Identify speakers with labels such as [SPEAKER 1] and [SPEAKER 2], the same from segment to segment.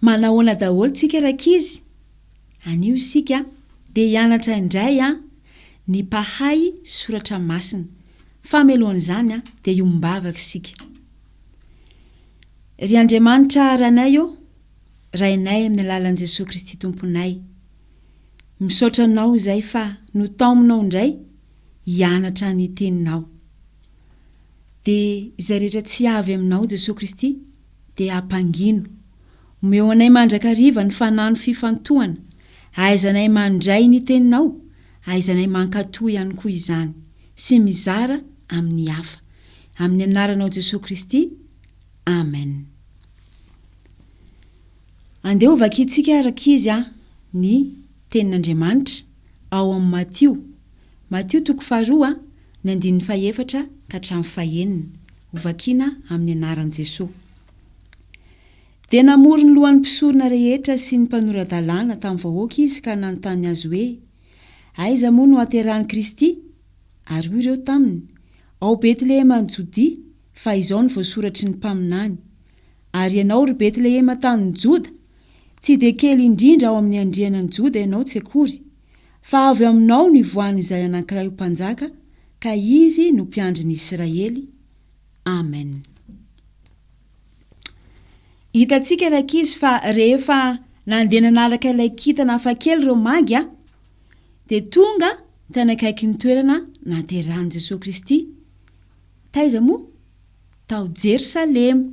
[SPEAKER 1] Manahoana daholo tsika rakizy? Anio isika dia hianatra indray ny mpahay soratra masina. Fa melohan'izany dia iombavaka isika. Ry Andriamanitra ranay rainay amin'ny alalan'i Jesosy Kristy Tomponay. Misaotra anao izay fa no taominao indray hianatra ny teninao. Dia izay rehetra tsy avy aminao Jesosy Kristy dia hampangino. Omeo anay mandrakariva ny fanano fifantohana. Ahaizanay mandray ny teninao, ahaizanay mankatoy ihany koa izany. Sy mizara amin'ny hafa. Amin'ny anaranao Jesosy Kristy. Amen. Andeha ho vakiantsika rakizy ny tenin'Andriamanitra ao amin'ny Matio. Matio 2 ny 1-4 ka hatramin'ny 9. Ho vakiana amin'ny anaran'i Jesosy. Dia namory ny lohan'ny mpisorona rehetra sy ny mpanorandalàna tamin'ny vahoaka izy ka nanontany azy hoe, aiza moa no haterahany Kristy? Ary hoy ireo taminy, ao Betlehema ny Jodia, fa izao ny voasoratry ny mpaminany. Ary ianao ry Betlehema tany Joda, tsy dia kely indrindra ao amin'ny andrianan'ny Joda ianao tsy akory, fa avy aminao ny voan'izay anankiray ho mpanjaka, ka izy no mpiandrin'i Israely. Amen. Hitantsika rakizy fa rehefa nandeha nanaraka ilay kintana hafakely ireo magy dia tonga tany akaiky ny toerana naterahan'i Jesosy Kristy. Taiza moa? Tao Jerusalema.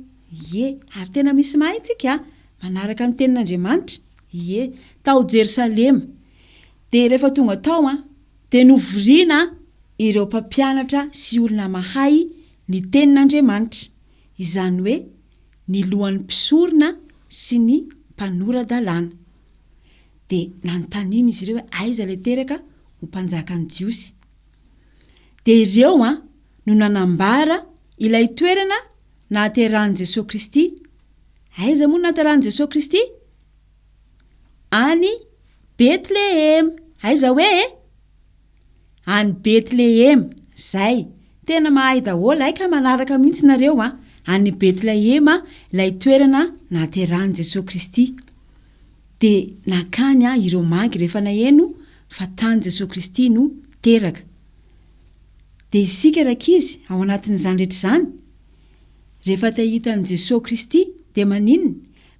[SPEAKER 1] Ie, ary tena misy mahay tsika manaraka ny tenin'Andriamanitra. Ie, tao Jerusalema. Dia rehefa tonga tao dia novoriana ireo mpampianatra sy olona mahay ny tenin'Andriamanitra. Izany hoe ny lohan'ny mpisorona sy ny mpanorandalàna. Dia nanontaniana izy ireo hoe aiza ilay teraka ho mpanjakan'ny Jiosy. Dia ireo no nanambara ilay toerana naterahan'i Jesosy Kristy. Aiza moa naterahan'i Jesosy Kristy? Any Betlehema. Aiza hoe? Any Betlehema. Zay. Tena mahay daholo ka manaraka mihitsy nareo any Betlehema ilay toerana naterahan'i Jesosy Kristy. Dia nakany ireo magy rehefa naheno fa tany Jesosy Kristy no teraka. Dia isika rakizy ao anatin'izany rehetra izany, rehefa tahitan'i Jesosy Kristy dia maninona?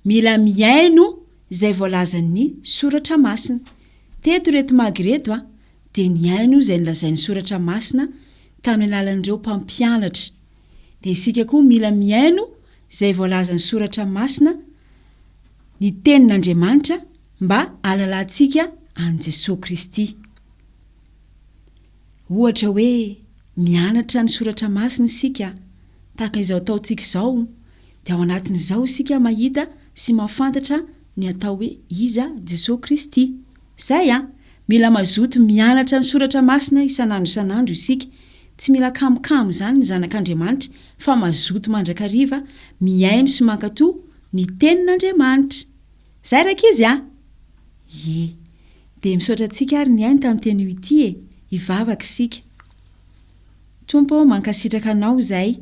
[SPEAKER 1] Mila miaino izay voalazan'ny soratra masina. Teto reto magy reto dia niaino izay nolazain'ny soratra masina tamin'ny alalan'ireo mpampianatra. Dia isika koa mila miaino izay voalazan'ny soratra masina ny tenin'Andriamanitra mba halalantsika an Jesosy Kristy. Ohatra hoe mianatra ny soratra masina isika, tahaka izao ataontsika izao, dia ao anatin'izao isika mahita sy mahafantatra ny atao hoe iza Jesosy Kristy. Zay mila mazoto mianatra ny soratra masina isanandro isika. Tsy mila kamokamo izany ny zanak'Andriamanitra, fa mazoto mandrakariva miaino sy mankatoa ny tenin'Andriamanitra. Zay rakizy Ie. Dia misaotra antsika ary ny ainy tamin'ny teny ity hivavaka isika. Tompo mankasitraka anao izay.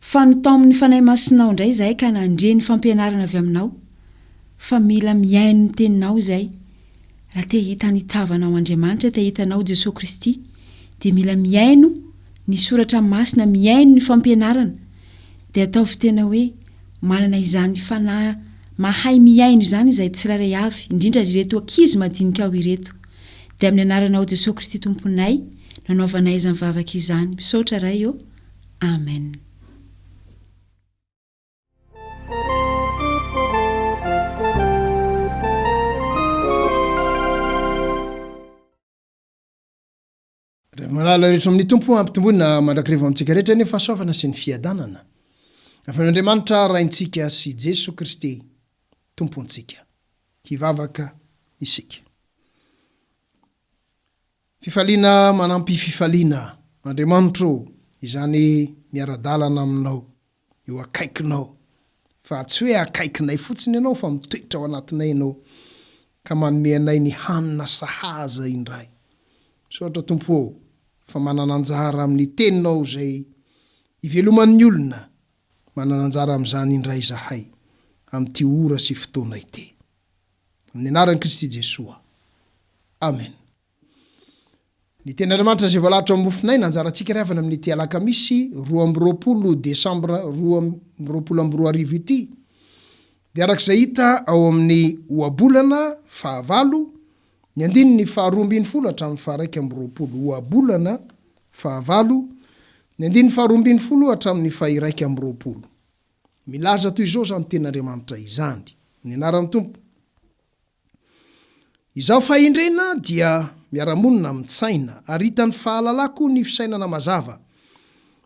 [SPEAKER 1] Fa notao amin'ny fanahy masinao indray izay ka nandre ny fampianarana avy aminao. Fa mila miaino ny teninao izay. Raha te hita ny tavanao Andriamanitra, te hitanao Jesosy Kristy, dia mila miaino ny soratra masina, miaino ny fampianarana. Dia ataovy tena hoe manana izany fanahy mahay miaino izany izay tsiraray avy, indrindra ireto ankizy madinika ao ireto. Dia amin'ny anaranao Jesosy Kristy Tomponay, nanaovanay izany vavaka izany. Misaotra ray Amen.
[SPEAKER 2] Malala rehetra amin'ny tompo ampitombona mandrakariva amintsika rehetra ny fahasoavana sy ny fiadanana. Afan'Andriamanitra raintsika sy Jesosy Kristy tompontsika. Hivavaka isika. Fifaliana manampy fifaliana. Andriamanitro izany miaradalana aminao, io akaikinao. Fa tsy hoe akaikinay fotsiny ianao fa mitoetra ao anatinay ianao ka manome anay ny hanina sahaza indray. Soatra tompo fa manana anjara amin'ny teninao izay iveloman'ny olona, manana anjara amin'izany indray zahay. amin'ity ora sy fotoana ity. Amin'ny anaran'i Kristy Jesosy. Amen. Ny ten'Andriamanitra izay voalahatra amin'ny mofinahy nanjarantsika ravana amin'ity alakamisy 20 Desambra 2024 ity. Dia arak'izay hita ao amin'ny ohabolana fahavalo ny andininy 12 hatramin'ny 120. Ohabolana fahavalo ny andininy 12 hatramin'ny 120. Milaza toy izao zany ten'Andriamanitra izany. Ny anaran'ny Tompo. Izaho fahendrena dia miaramonina mitsaina, ary hitan'ny fahalalako ny fisainana mazava.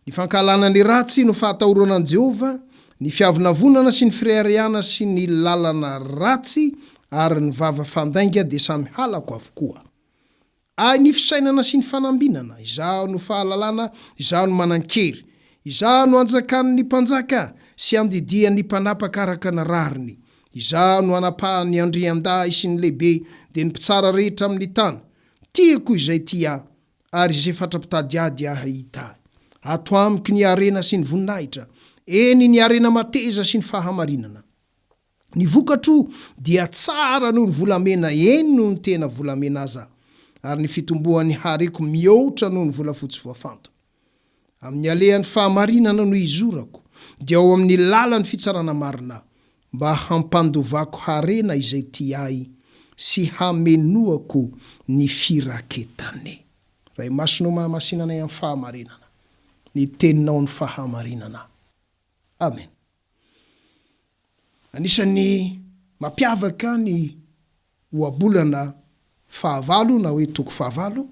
[SPEAKER 2] Ny fankalana ny ratsy no fahatahorana an Jehova, ny fiavinavonana sy ny firariana sy ny lalana ratsy, ary ny vava fandainga dia samy halako avokoa. Ny fisainana sy ny fanambinana, izaho no fahalalana, izaho no manan-kery, izaho no anjakan'ny mpanjaka sy andidian'ny mpanapaka araka ny rariny. Izaho no anapahany andrian-dahy sy ny lehibe dia ny mpitsara rehetra amin'ny tany. Tiako izay tia, ary izay fatrapitadiady ahy hita. Ato amiko ny arena sy ny voninahitra, eny ny arena mateza sy ny fahamarinana. Ny vokatro dia tsara noho ny volamena, eny noho ny tena volamena aza, ary ny fitombohan'ny hareko mihoatra noho ny volafotsy voafanto. Amin'ny alehan'ny fahamarinana no izorako, dia ao amin'ny lalan'ny fitsarana marina, mba hampandovako harena izay tiahy sy hamenoako ny firaketany. Ray masonao manamasinanay amin'ny fahamarinana, ny teninao ny fahamarinana. Amen. Anisan'ny mampiavaka ny ohabolana fahavalo na hoe toko fahavalo,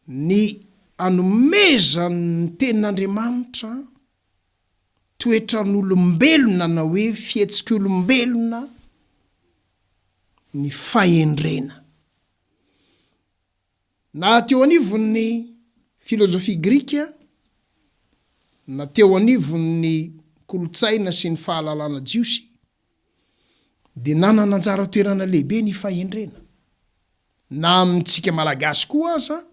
[SPEAKER 2] ny anomeza ny tenin'Andriamanitra toetran'olombelona na hoe fihetsik'olombelona ny fahendrena. Na teo anivon'ny filozofia grika, na teo anivon'ny kolotsaina sy ny fahalalana jiosy, dia nanana anjara toerana lehibe ny fahendrena. Na amintsika malagasy koa aza,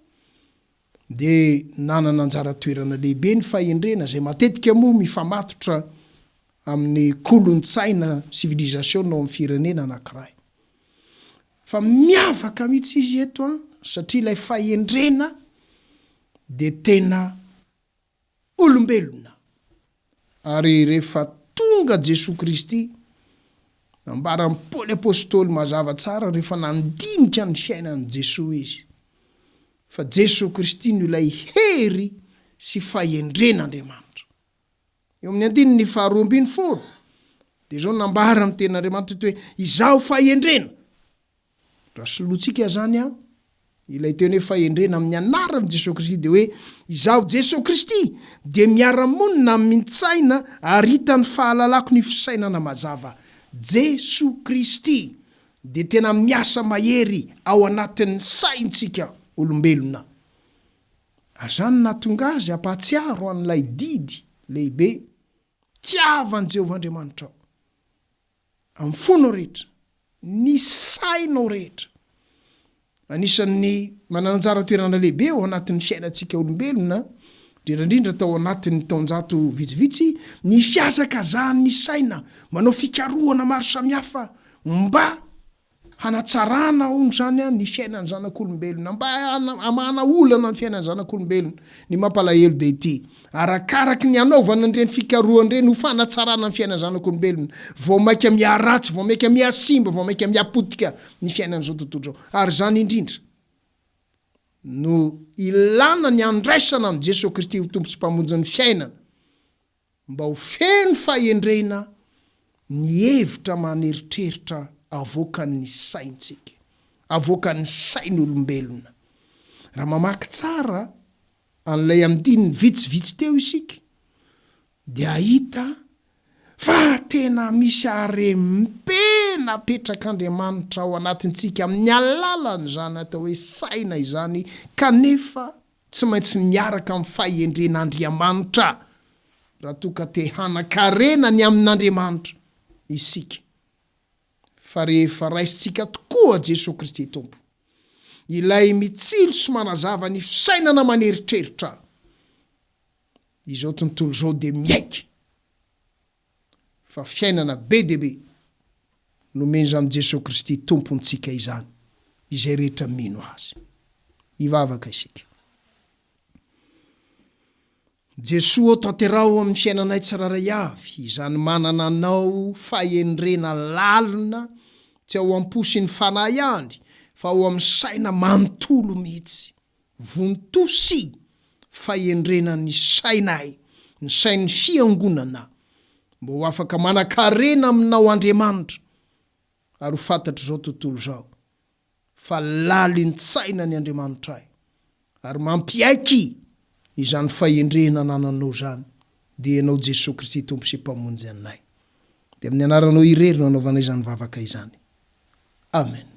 [SPEAKER 2] dia nanana anjara toerana lehibe ny fahendrena, zay matetika moa mifamatotra amin'ny kolontsaina civilisation ao amin'ny firenena anankiray. Fa miavaka mihitsy izy eto satria ilay fahendrena dia tena olombelona. Ary rehefa tonga Jesosy Kristy, nambaran'ny Paoly apôstôly mazava tsara rehefa nandinika ny fiainan'i Jesosy izy. Fa Jesosy Kristy no ilay hery sy fahendren'Andriamanitra. Eo amin'ny andininy 12 dia izao nambara amin'ny tenin'Andriamanitra hoe izaho fahendrena. Raha solotsika zany ilay teny hoe fahendrena amin'ny anaran'i Jesosy Kristy dia hoe izaho Jesosy Kristy dia miara-monina mintsaina ary hitany fahalalako ny fisainana mazava. Jesosy Kristy dia tena miasa mahery ao anatin'ny saintsika olombelona. Ary zany natonga azy hampatsiaro an'ilay didy lehibe tiavan'i Jehovah Andriamanitra amin'ny fonao rehetra, ny sainao rehetra. Anisan'ny mananjara toerana lehibe ao anatin'ny fiainantsika olombelona, indrindra tao anatin'ny taonjato vitsivitsy, ny fiasakazan'ny saina, manao fikarohana maro samihafa mba hanatsarana hono zany ny fiainan'ny zanak'olombelona, mba amana olana ny fiainan'ny zanak'olombelona. Ny mampalahelo dia ity, arakaraky ny anaovana ireny fikarohan'ireny ho fanatsarana ny fiainan'ny zanak'olombelona, vao maika miaratsy, vao maika miasimba, vao maika miapotika ny fiainan'izao tontolo izao. Ary zany indrindra no ilana ny andraisana amin'ny Jesosy Kristy ho tompo sy mpamonjy ny fiainana, mba ho feno fahendrena ny hevitra maneritreritra avoakan'ny saintsika, avoakan'ny sain'olombelona. Raha mamaky tsara an'ilay andininy vitsivitsy teo isika, dia ahita fa tena misy harem-pe napetrak'Andriamanitra ao anatintsika amin'ny alalany zany atao hoe saina izany, kanefa tsy maintsy miaraka amin'ny fahendren'Andriamanitra raha toka te hanan-karena ny amin'Andriamanitra isika. Fa rehefa raisitsika tokoa Jesosy Kristy Tompo, ilay mitsilo sy manazava ny fisainana maneritreritra, izao tontolo izao dia miaiky. fa fiainana be debe nomendra am Jesosy Kristy tompontsika izany izay rehetra mino azy. Ivavaka isika. Jesosy o tanterao amin'ny fiainanay tsiraray avy, izany manana anao fahendrena lalina tsy ao am-posy ny fanahy ihany fa ao amin'ny saina manontolo mihitsy, vontosy fahendrena ny sainay, ny sain'ny fiangonana, mba ho afaka manan-karena aminao Andriamanitra, ary ho fantatro zao tontolo zao fa lalin-tsaina ny Andriamanitra ay, ary mampiaiky izany fahendrena nananao zany dia ianao Jesosy Kristy tompo sy mpamonjy anay. Dia amin'ny anaranao irery no anaovanay izany vavaka izany. Amen.